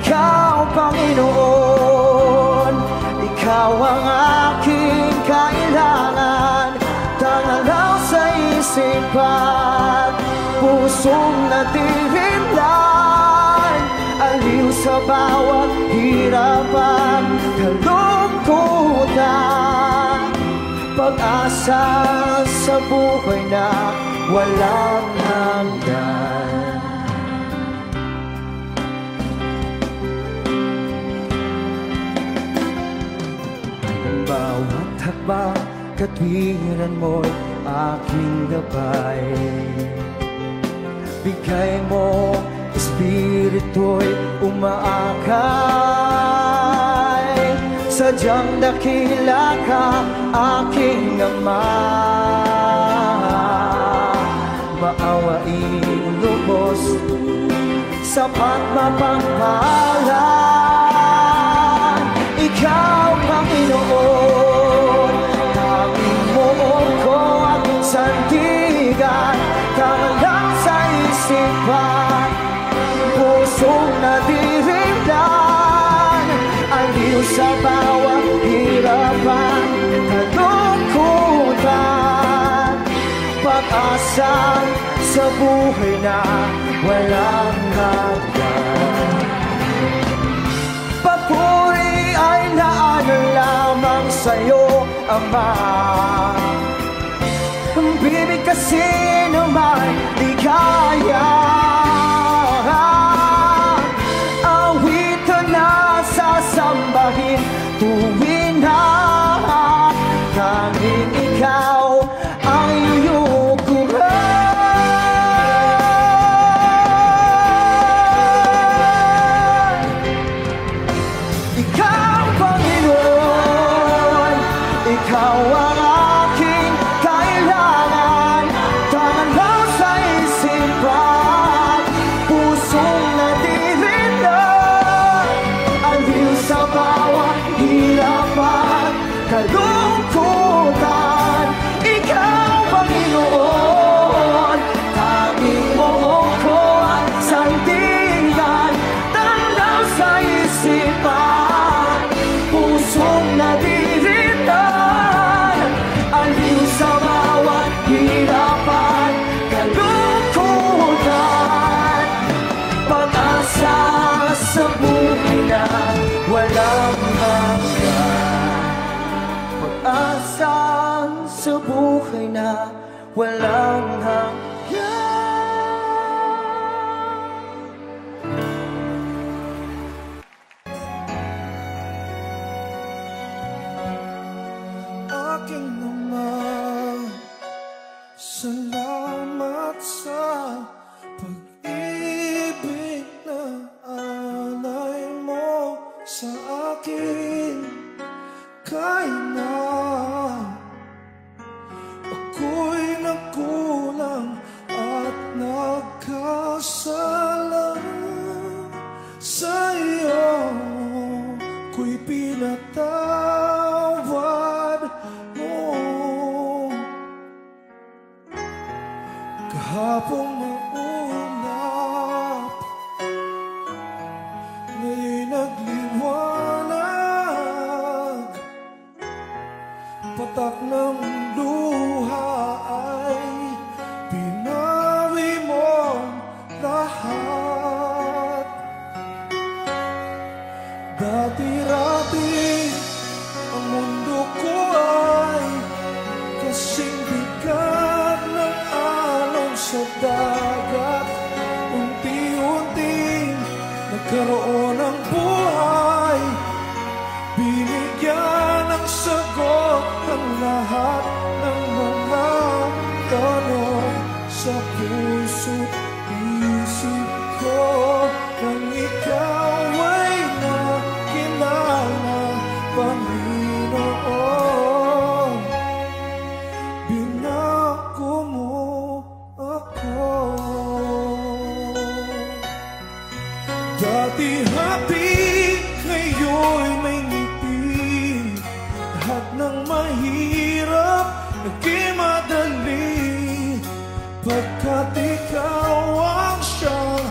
Ikaw, Panginoon, ikaw ang aking kailangan. Tangalaw sa isipan, pusong natirinlan. Aliw sa bawat hirapan, kalungkutan. Pag-asa sa buhay na walang hanggan. Bawat hakbang, katwiran mo'y aking gabay. Bigay mo, espiritu'y umaakay. Sadyang dakila ka, aking Ama. Maawaing lubos, sapat mapagpala. Ikaw, Panginoon, tanging mo ko at sandigan. Tanglang sa isipan, pusong nadirinlan. Aliw sa bawat hirapan, kalungkutan. Pag-asa sa buhay na walang hanggan. Papuri ay naanan lamang sa'yo, Ama. Bibig kasi naman di kaya. Awitan na sasambahin tuwin na tanging ikaw ang iyong kuhan. Ikaw, Panginoon, ikaw ang aking kailangan. Tangalaw sa isipan, pusong nadirinlan. Aliw sa bawat hirapan, kalungkutan. Ikaw, Panginoon, tanging mo ko at sandigan. Tanglaw sa isipan, pusong nadirinlan. Aliw sa bawat hirapan, kalungkutan. Pag-asa sa buhay na walang hanggan. Pag-asa sa buhay na walang hanggan. Aking Ama, salamat sa pag-ibig na alay mo sa akin. Kahit na ako'y nagkulang at nagkasala, sa iyo ko'y pinatawad mo. Kahapon maulap, ngayon'y nagliwanag. Patak ng luha ay pinawi mo lahat. Dati-rati ang mundo ko ay kasing bigat ng alon sa dagat. Unti-unting nagkaroon ng buhay, binigyan ng sagot ang lahat ng mga tanong sa puso't isip ko. Dati happy, ngayon may ngiti. Lahat ng mahirap, naging madali. Pagkat ikaw ang siyang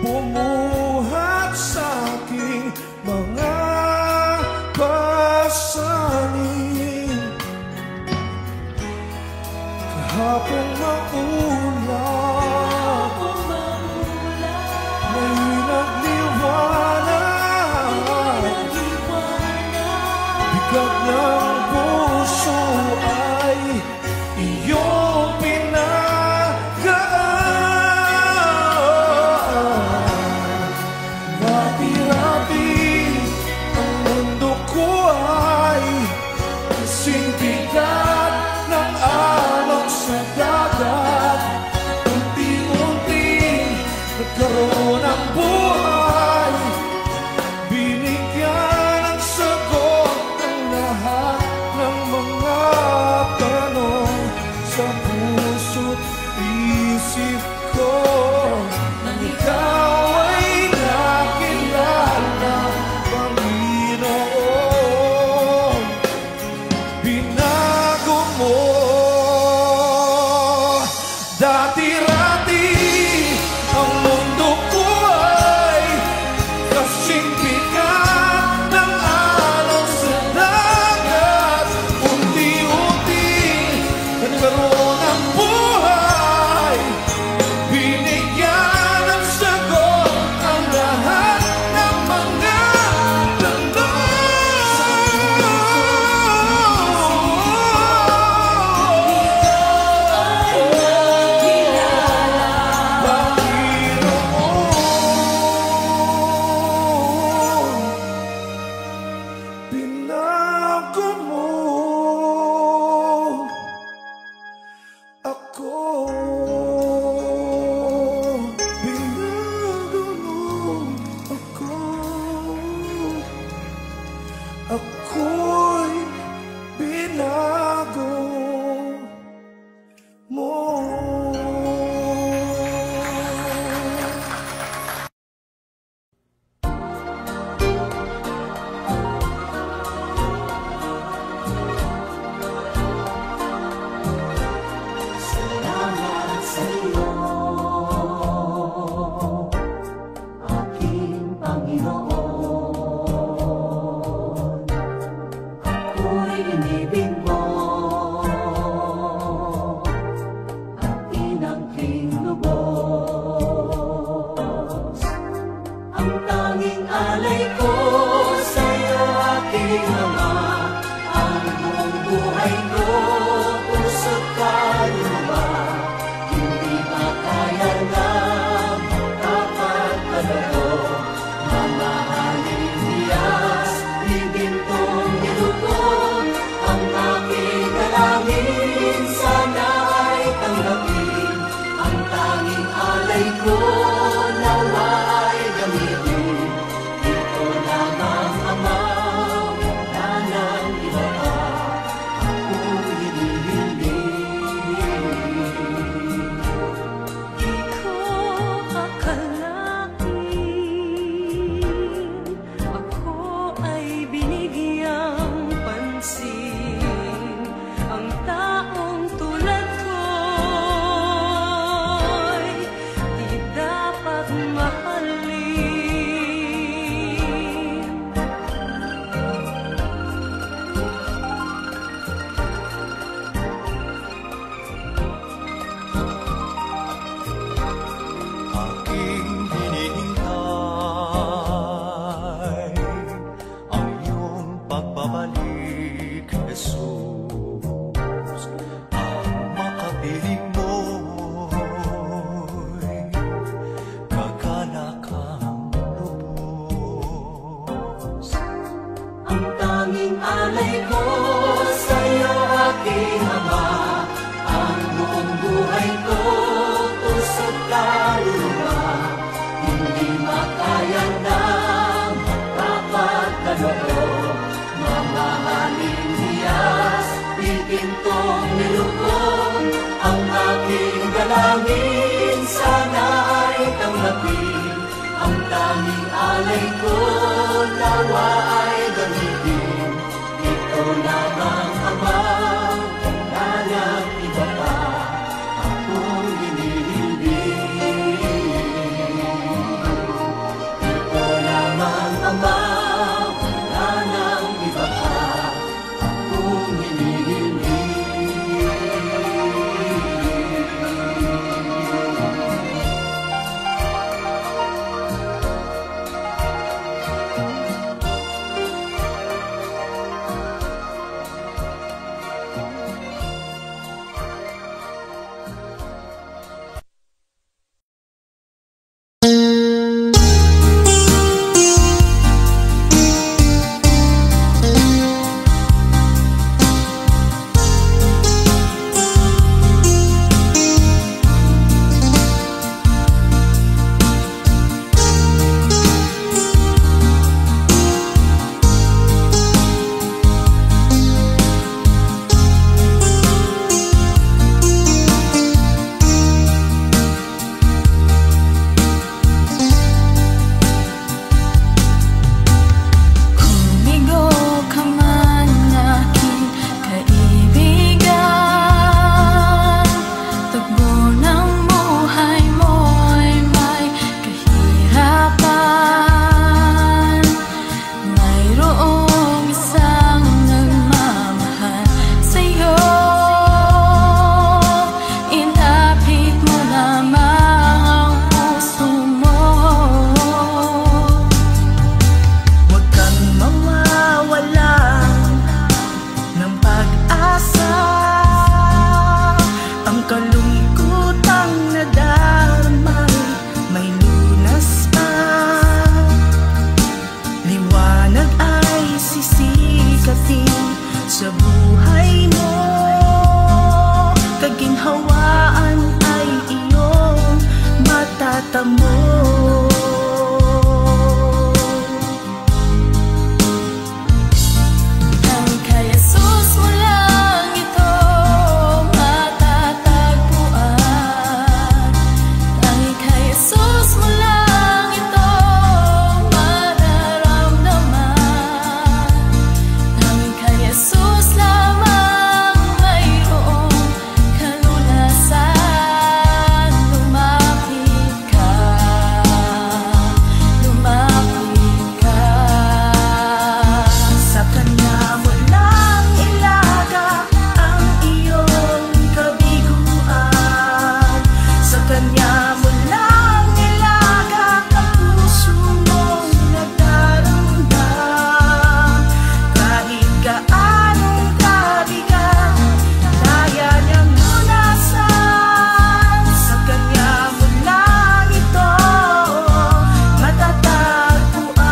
bumuhat sa aking mga pasanin. Kahapon maulan, may nagliwanag. Bigat ng puso ay iyong pinagaan. Rati-rati ang mundo ko ay kasing bigat ng alon sa dagat. Unti-unti nagkaroon ng buhay, binigyan ng sagot ang lahat ng mga tanong sa puso't isip ko. Nang ikaw ay nakilala, Panginoon, binago mo. Dati-rati ang mundo ko ay kasing bigat ng alon sa dagat. Unti-unti nagkaroon ng buhay, binigyan ng sagot ang lahat ng mga binago mo ako. Binago mo ako. Ako'y binago mo. Salamat sa'yo, aking Panginoon. Ako'y inibig mo at pinangking lubos. Ang tanging alay ko sa'yo, aking Ama, ang buong buhay ko, puso't kaluluwa. Hindi makaya na kapagkaloob. Mamahalin niyas, bibintong nilugod. Ang aking dalangin, sana ay tanggapin. Ang tanging alay ko, nawa ay gamitin. Ito lamang, Ama, wala nang iba pa. Ako'y hinihiling. Ikaw akalain, ako ay binigyang pansin. Ang taong tulad ko'y di dapat mahalin. Aking hinihintay ang iyong pagbabalik, Jesus. Ang makapiling mo'y kagalakang lubos. Ang tanging alay ko sa'yo, aking Ama, ang buong buhay ko, puso't kaluluwa. Hindi makaya na kapagkaloob. Mamahalin niyas, bibintong nilugod. Ang aking dalangin, sana ay tanggapin. Ang tanging buhay ko nawa ay gamitin. Ito lamang Ama, wala nang iba pa akong hinihiling. Ito lamang Ama, wala nang iba pa akong hinihiling. Sa buhay mo, kaginhawaan ay iyong matatamo. Ang kay Jesus mo lang ito matatagpuan. Ang kay Jesus mo lang ito mararamdaman. Ang kay Jesus lamang mayroong kalunasan. Lumapit ka, lumapit ka. Sa Kanya mo lang ilaga ang iyong kabiguan. Sa Kanya mo lang ilaga ang puso mong nagdaramdam. Kahit gaanong kabigat, kaya niyang lunasan. Sa Kanya mo lang ito matatagpuan.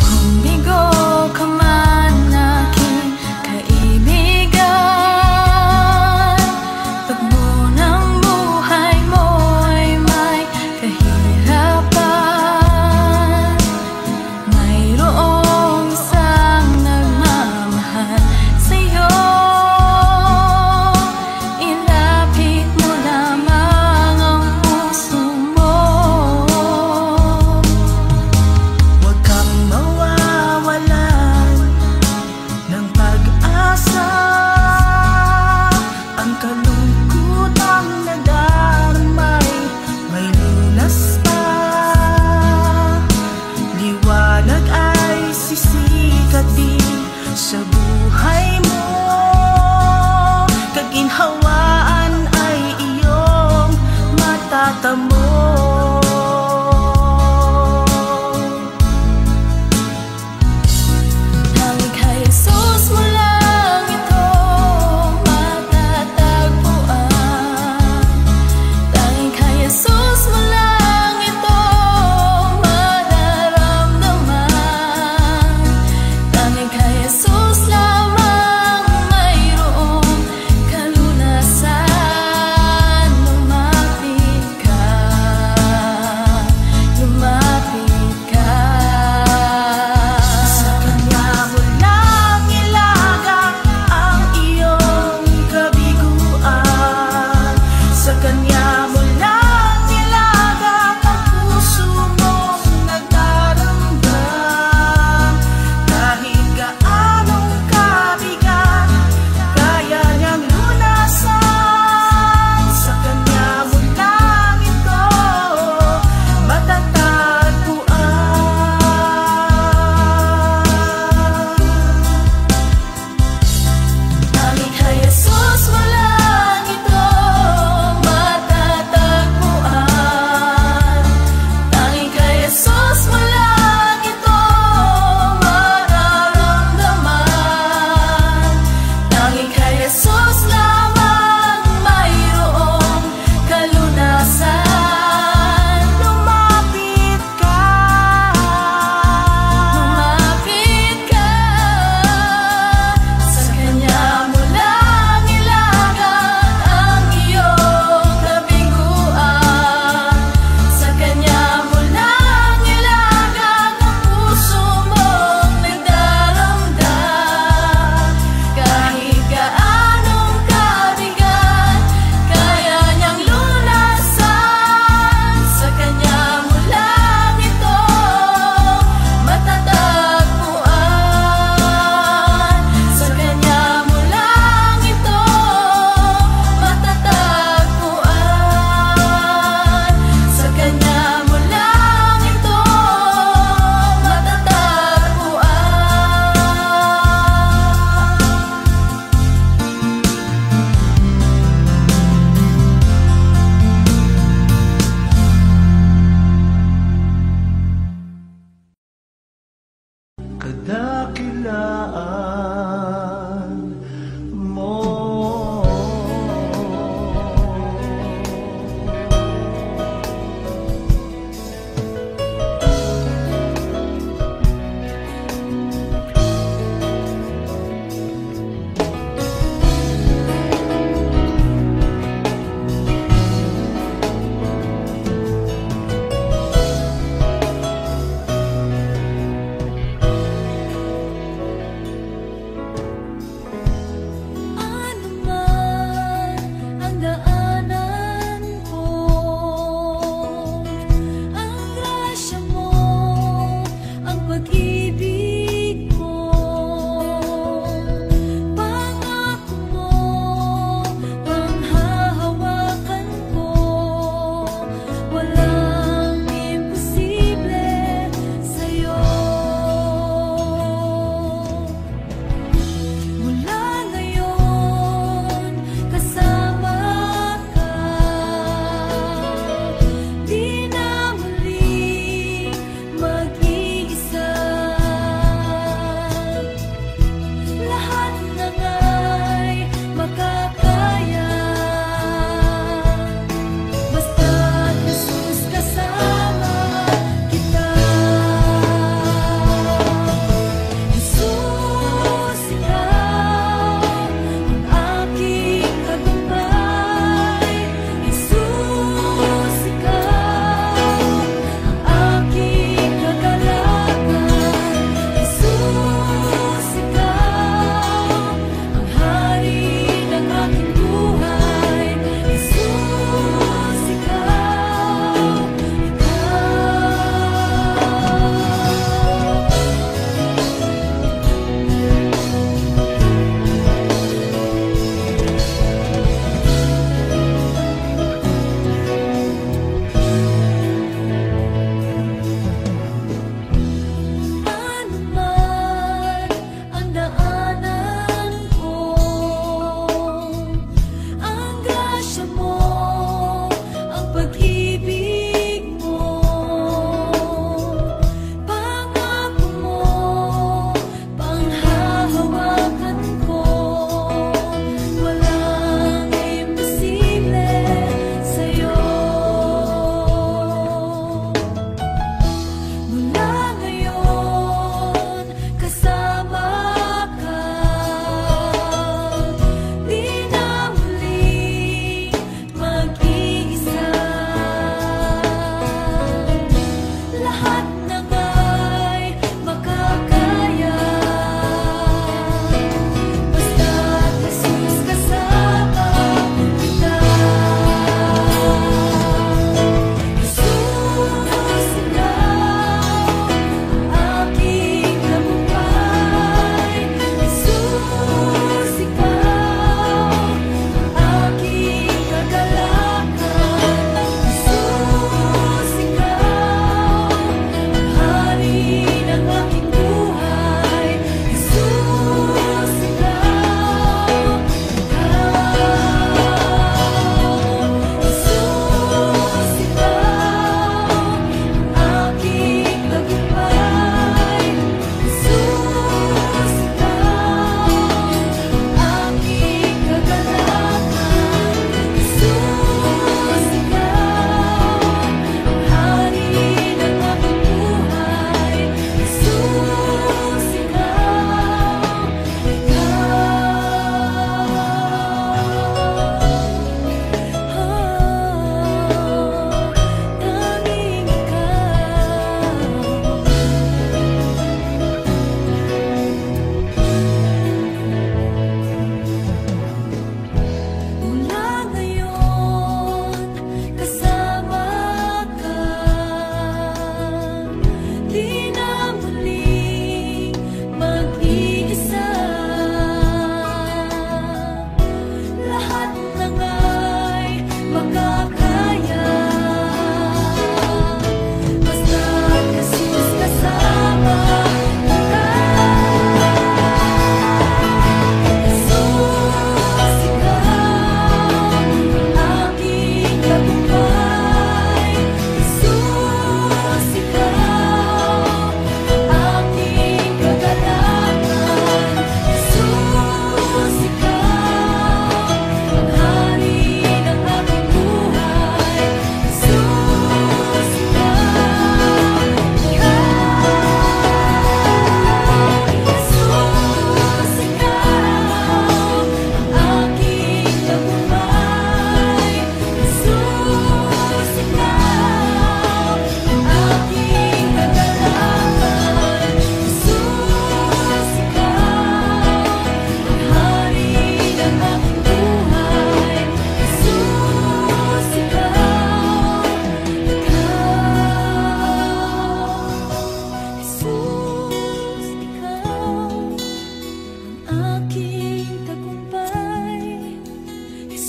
Kung bigo ka man aking kaibigan, tugbo ng buhay mo'y may kahirapan. Mayroong isang nagmamahal sa'yo. Ilapit mo lamang ang puso mo. Huwag kang mawawalan ng pag-asa. Ang kalungkutang nadarmay may lunas pa. Liwanag ay sisikat din sa buhay mo. Kaginhawaan ay iyong matatamo. Ang kay Jesus mo lang ito matatagpuan.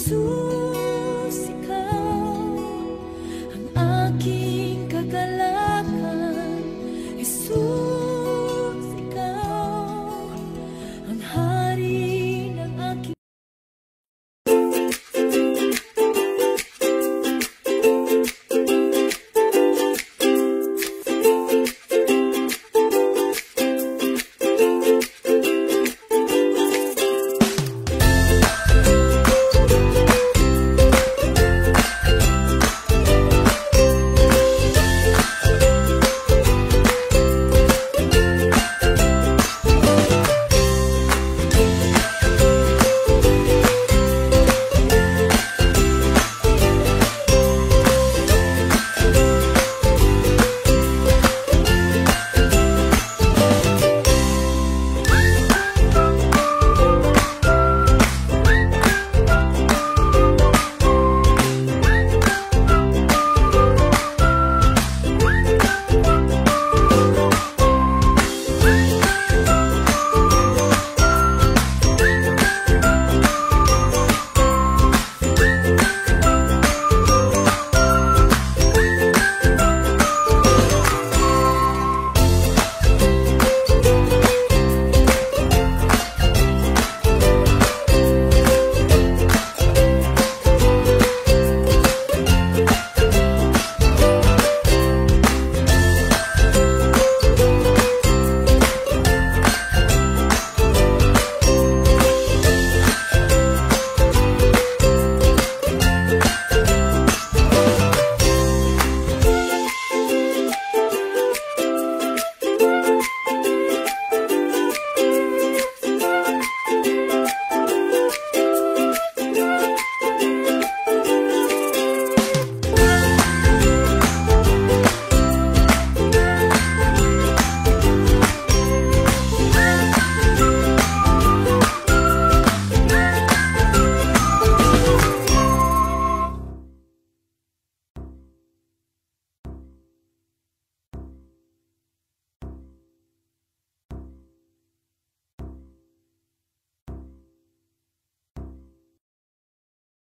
puso